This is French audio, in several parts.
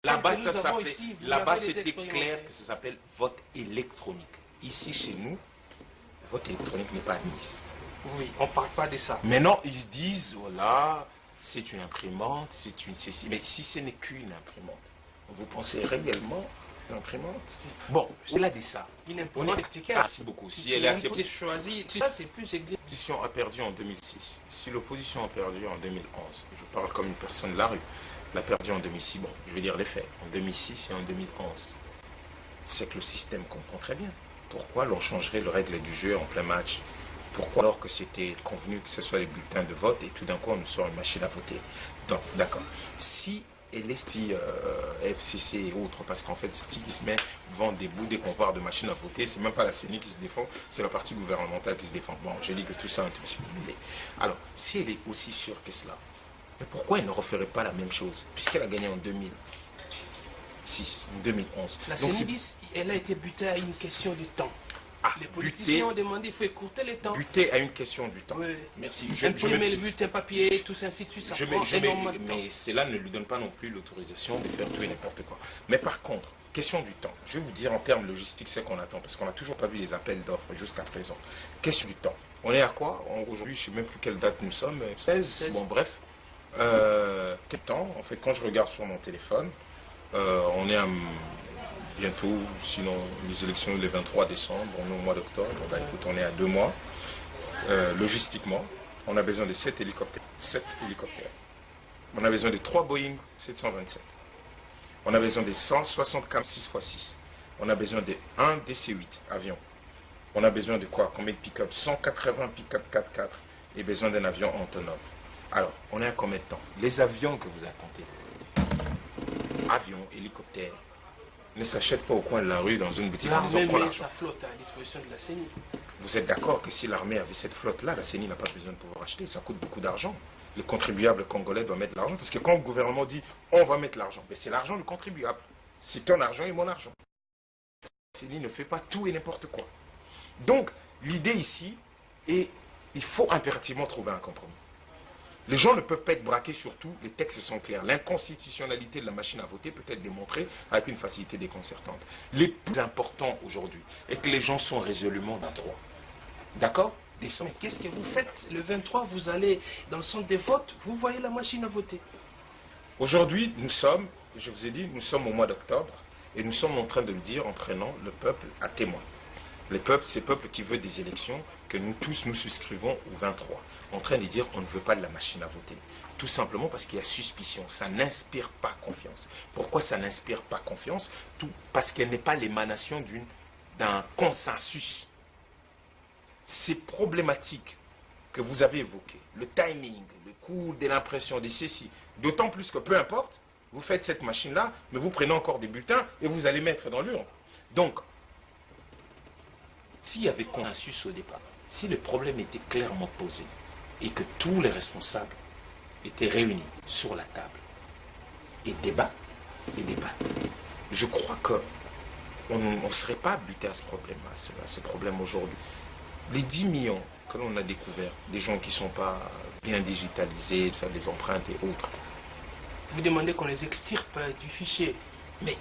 Là-bas, ça s'appelle. Là-bas, c'était clair que ça s'appelle vote électronique. Ici, chez nous, vote électronique n'est pas admis. Oui, on ne parle pas de ça. Maintenant, ils se disent, voilà, c'est une imprimante, c'est une... Mais si ce n'est qu'une imprimante, vous pensez réellement imprimante? Bon, au-delà de ça, une imprimante verticale. Merci beaucoup. Si elle est assez... choisie, ça c'est plus exigeant. L'opposition a perdu en 2006. Si l'opposition a perdu en 2011, je parle comme une personne de la rue, l'a perdu en 2006, bon, je vais dire les faits, en 2006 et en 2011, c'est que le système comprend très bien. Pourquoi l'on changerait les règles du jeu en plein match? Pourquoi alors que c'était convenu que ce soit les bulletins de vote et tout d'un coup on nous sort une machine à voter? Donc, d'accord. Si elle est FCC et autres, parce qu'en fait, c'est qui se met vendre des bouts dès qu'on parle de machines à voter, c'est même pas la CENI qui se défend, c'est la partie gouvernementale qui se défend. Bon, je dis que tout ça est un tout petit peu mêlé. Alors, si elle est aussi sûre que cela, mais pourquoi elle ne referait pas la même chose? Puisqu'elle a gagné en 2006, en 2011. La CENI dit elle a été butée à une question de temps. Ah, les politiciens ont demandé, il faut écourter les temps. Buter à une question du temps. Oui. Merci. Imprimer le bulletin papier, tout ça, ainsi de suite, ça prend énormément de temps. Mais cela ne lui donne pas non plus l'autorisation de faire tout et n'importe quoi. Mais par contre, question du temps. Je vais vous dire en termes logistiques ce qu'on attend, parce qu'on n'a toujours pas vu les appels d'offres jusqu'à présent. Question du temps. On est à quoi? Aujourd'hui, je ne sais même plus quelle date nous sommes. 16. Bon, bref. Quel temps? En fait, quand je regarde sur mon téléphone, on est à... bientôt, sinon les élections le 23 décembre, on est au mois d'octobre, ben, écoute, on est à 2 mois. Logistiquement, on a besoin de 7 hélicoptères. 7 hélicoptères. On a besoin de 3 Boeing 727. On a besoin de 160 cam 6x6. On a besoin de 1 DC-8 avion. On a besoin de quoi? Combien de pick-up? 180 pick-up 4x4 et besoin d'un avion Antonov. Alors, on est à combien de temps? Les avions que vous attendez, avions, hélicoptères, ne s'achète pas au coin de la rue dans une boutique. L'armée met sa flotte à disposition de la CENI. Vous êtes d'accord que si l'armée avait cette flotte-là, la CENI n'a pas besoin de pouvoir acheter, ça coûte beaucoup d'argent. Le contribuable congolais doit mettre l'argent, parce que quand le gouvernement dit on va mettre l'argent, c'est l'argent du contribuable. C'est ton argent et mon argent. La CENI ne fait pas tout et n'importe quoi. Donc, l'idée ici est, il faut impérativement trouver un compromis. Les gens ne peuvent pas être braqués sur tout, les textes sont clairs. L'inconstitutionnalité de la machine à voter peut être démontrée avec une facilité déconcertante. Les plus importants aujourd'hui est que les gens sont résolument dans 3. D'accord? Mais qu'est-ce que vous faites? Le 23, vous allez dans le centre des votes, vous voyez la machine à voter. Aujourd'hui, nous sommes, je vous ai dit, nous sommes au mois d'octobre et nous sommes en train de le dire en prenant le peuple à témoin. Le peuple, c'est le peuple qui veut des élections, que nous tous nous souscrivons au 23. En train de dire on ne veut pas de la machine à voter. Tout simplement parce qu'il y a suspicion. Ça n'inspire pas confiance. Pourquoi ça n'inspire pas confiance? Parce qu'elle n'est pas l'émanation d'un consensus. Ces problématiques que vous avez évoquées, le timing, le coût de l'impression, de ceci, d'autant plus que peu importe, vous faites cette machine-là, mais vous prenez encore des bulletins et vous allez mettre dans l'urne. Donc, s'il y avait consensus au départ, si le problème était clairement posé, et que tous les responsables étaient réunis sur la table et débattent, je crois qu'on ne serait pas buté à ce problème aujourd'hui. Les 10 millions que l'on a découverts, des gens qui ne sont pas bien digitalisés, ça, les empreintes et autres. Vous demandez qu'on les extirpe du fichier, mais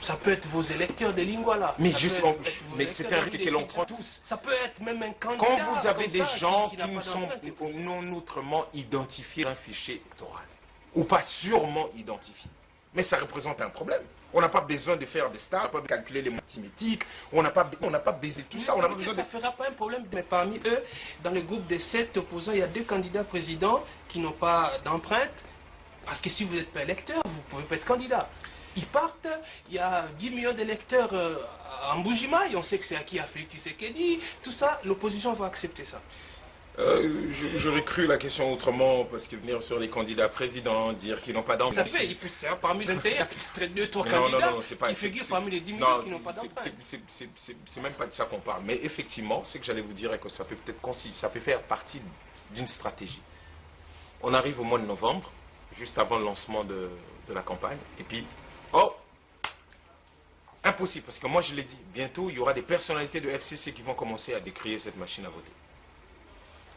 ça peut être vos électeurs de Lingala. Mais c'est un risque que l'on prend tous. Ça peut être même un candidat. Quand vous avez des gens qui ne sont non autrement identifiés dans un fichier électoral, ou pas sûrement identifiés, mais ça représente un problème. On n'a pas besoin de faire des stars, on n'a pas de calculer les mathématiques, on n'a pas besoin de tout ça. Ça ne fera pas un problème, mais parmi eux, dans le groupe des 7 opposants, il y a 2 candidats présidents qui n'ont pas d'empreinte, parce que si vous n'êtes pas électeur, vous ne pouvez pas être candidat. Ils partent, il y a 10 millions d'électeurs en Bujimaï, on sait que c'est acquis à Félix Tshisekedi, tout ça, l'opposition va accepter ça. J'aurais cru la question autrement, parce que venir sur les candidats présidents, dire qu'ils n'ont pas d'empreinte. Ça fait, parmi les 21, il y a peut-être 2-3 candidats qui figurent parmi les 10 millions qui n'ont pas d'empreinte. C'est même pas de ça qu'on parle. Mais effectivement, ce que j'allais vous dire est que ça peut peut-être ça peut faire partie d'une stratégie. On arrive au mois de novembre, juste avant le lancement de la campagne, et puis, oh, impossible, parce que moi je l'ai dit, bientôt il y aura des personnalités de FCC qui vont commencer à décrier cette machine à voter.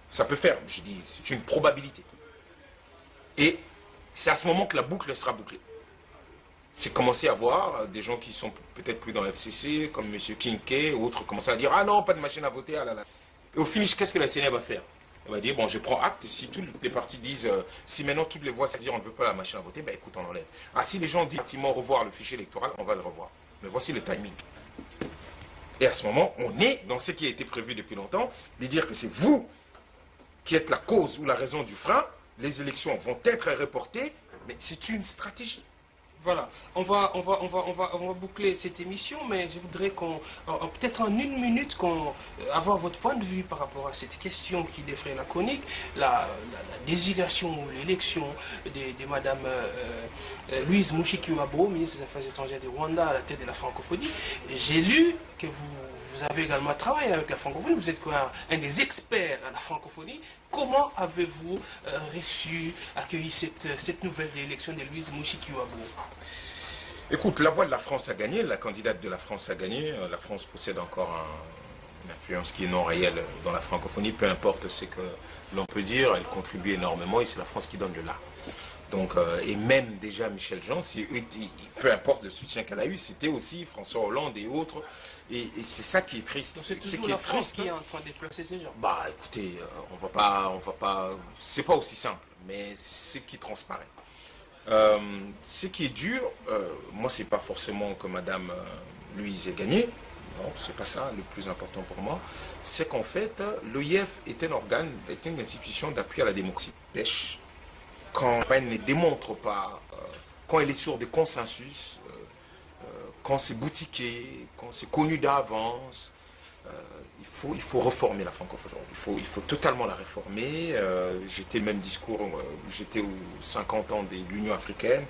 Ça peut faire, je dis, c'est une probabilité. Et c'est à ce moment que la boucle sera bouclée. c'est commencer à voir des gens qui sont peut-être plus dans le FCC, comme M. Kinké, ou autres, commencer à dire « Ah non, pas de machine à voter, ah là là ». Et au finish, qu'est-ce que la CNE va faire? Elle va dire, bon, je prends acte, si tous les partis disent, si maintenant toutes les voix c'est dire on ne veut pas la machine à voter, ben écoute, on enlève. Ah, si les gens disent, effectivement, revoir le fichier électoral, on va le revoir. Mais voici le timing. Et à ce moment, on est dans ce qui a été prévu depuis longtemps, de dire que c'est vous qui êtes la cause ou la raison du frein, les élections vont être reportées, mais c'est une stratégie. Voilà, on va boucler cette émission, mais je voudrais peut-être en une minute, avoir votre point de vue par rapport à cette question qui défraie la chronique, la désignation ou l'élection de Madame Louise Mushikiwabo, ministre des Affaires étrangères du Rwanda, à la tête de la francophonie. J'ai lu que vous avez également travaillé avec la francophonie, vous êtes un des experts à la francophonie. Comment avez-vous accueilli cette nouvelle élection de Louise Mushikiwabo? Écoute, la voix de la France a gagné, la candidate de la France a gagné. La France possède encore une influence qui est non réelle dans la francophonie, peu importe ce que l'on peut dire, elle contribue énormément et c'est la France qui donne le là. Donc, et même déjà Michel Jean, peu importe le soutien qu'elle a eu, c'était aussi François Hollande et autres. Et c'est ça qui est triste. C'est toujours la France qui est en train de déplacer ces gens. Bah écoutez, on va pas, c'est pas aussi simple, mais c'est ce qui transparaît. Ce qui est dur, moi c'est pas forcément que Madame Louise ait gagné, non, c'est pas ça le plus important pour moi, c'est qu'en fait l'OIF est un organe, est une institution d'appui à la démocratie. Pêche, quand elle ne démontre pas, quand elle est sur des consensus, quand c'est boutiqué, quand c'est connu d'avance, il faut reformer la francophonie aujourd'hui. Il faut totalement la réformer. J'étais le même discours, j'étais aux 50 ans de l'Union africaine.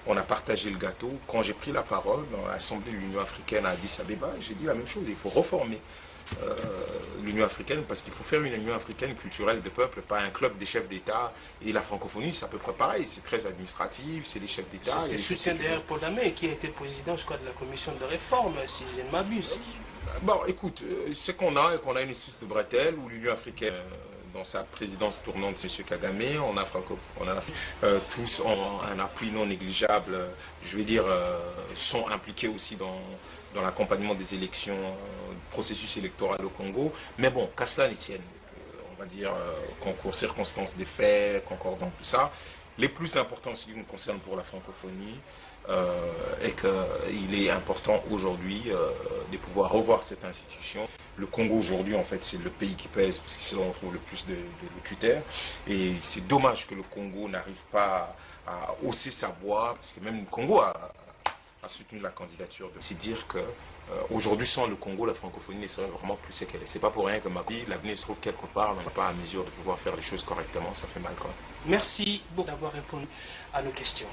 On a partagé le gâteau. Quand j'ai pris la parole dans l'Assemblée de l'Union africaine à Addis Abeba, j'ai dit la même chose. Il faut reformer l'Union africaine parce qu'il faut faire une Union africaine culturelle de peuple, pas un club des chefs d'État. Et la francophonie, c'est à peu près pareil. C'est très administratif, c'est les chefs d'État. C'est le soutien d'ailleurs Paul Damé qui a été président, je crois, de la commission de réforme, si je ne m'abuse. Bon, écoute, ce qu'on a une espèce de bretelle où l'Union africaine, dans sa présidence tournante, c'est M. Kagame, tous ont un appui non négligeable, je vais dire, sont impliqués aussi dans l'accompagnement des élections, processus électoral au Congo. Mais bon, qu'à cela ne tienne, on va dire, concours, circonstances des faits, concordant, tout ça. Les plus importants, ce qui nous concerne pour la francophonie, et qu'il est important aujourd'hui de pouvoir revoir cette institution. Le Congo aujourd'hui, en fait, c'est le pays qui pèse parce que c'est là où on trouve le plus de locutaires. Et c'est dommage que le Congo n'arrive pas à hausser sa voix, parce que même le Congo a soutenu la candidature. C'est dire que aujourd'hui, sans le Congo, la francophonie ne serait vraiment plus ce qu'elle est. C'est pas pour rien que ma vie, l'avenir se trouve quelque part, mais on n'est pas à mesure de pouvoir faire les choses correctement. Ça fait mal quand même. Merci beaucoup d'avoir répondu à nos questions.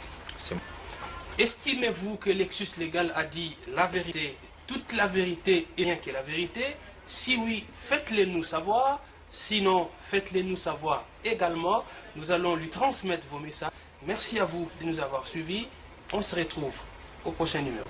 Estimez-vous que Lexus Légal a dit la vérité, toute la vérité et rien que la vérité? Si oui, faites-le nous savoir. Sinon, faites-le nous savoir également. Nous allons lui transmettre vos messages. Merci à vous de nous avoir suivis. On se retrouve au prochain numéro.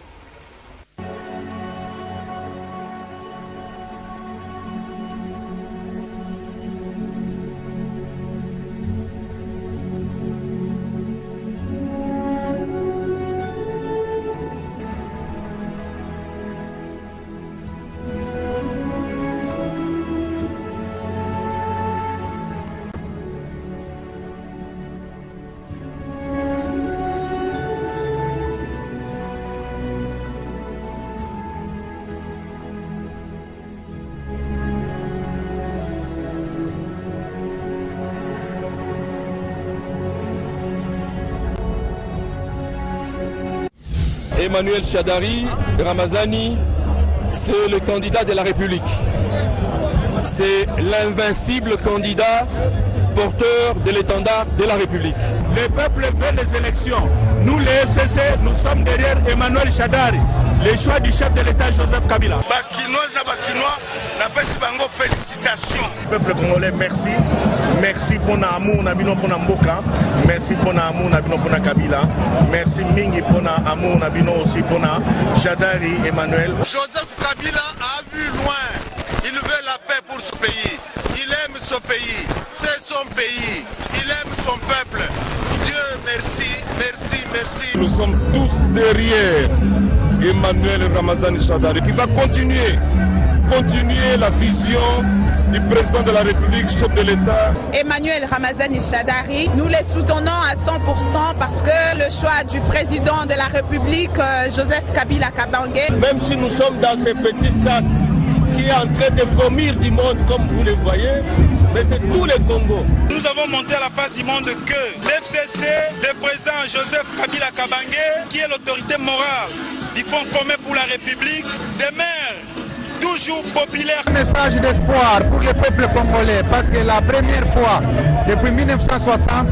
Emmanuel Shadari Ramazani, c'est le candidat de la République. C'est l'invincible candidat porteur de l'étendard de la République. Le peuple veut les élections. Nous, les FCC, nous sommes derrière Emmanuel Shadari, le choix du chef de l'État Joseph Kabila. Bakinois na Bakinois, n'appelle bango félicitations. Peuple congolais, merci. Merci pour l'amour, nabino pour Mboka. Merci pour l'amour, nabino pour Kabila. Merci Mingi pour l'amour, nabino aussi pour Shadari Emmanuel. Joseph Kabila a vu loin. Il veut la paix pour ce pays. Il aime ce pays. C'est son pays. Il aime son peuple. Dieu merci, merci, merci. Nous sommes tous derrière Emmanuel Ramazani Shadari qui va continuer la vision du président de la République, chef de l'État. Emmanuel Ramazani Shadari, nous les soutenons à 100% parce que le choix du président de la République, Joseph Kabila Kabange. Même si nous sommes dans ce petit sac qui est en train de vomir du monde comme vous le voyez, mais c'est tout le Congo. Nous avons montré à la face du monde que l'FCC, le président Joseph Kabila Kabange, qui est l'autorité morale du Fonds commun pour la République, demeure toujours populaire. Un message d'espoir pour le peuple congolais, parce que la première fois depuis 1960,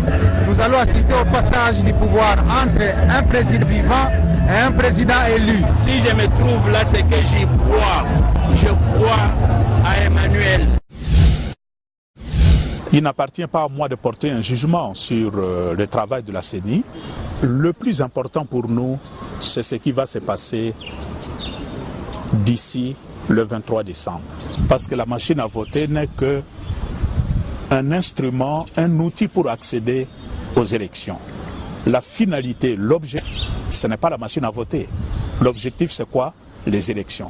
nous allons assister au passage du pouvoir entre un président vivant et un président élu. Si je me trouve là, c'est que j'y crois. Je crois à Emmanuel. Il n'appartient pas à moi de porter un jugement sur le travail de la CENI. Le plus important pour nous, c'est ce qui va se passer d'ici le 23 décembre. Parce que la machine à voter n'est qu'un instrument, un outil pour accéder aux élections. La finalité, l'objectif, ce n'est pas la machine à voter. L'objectif, c'est quoi? Les élections.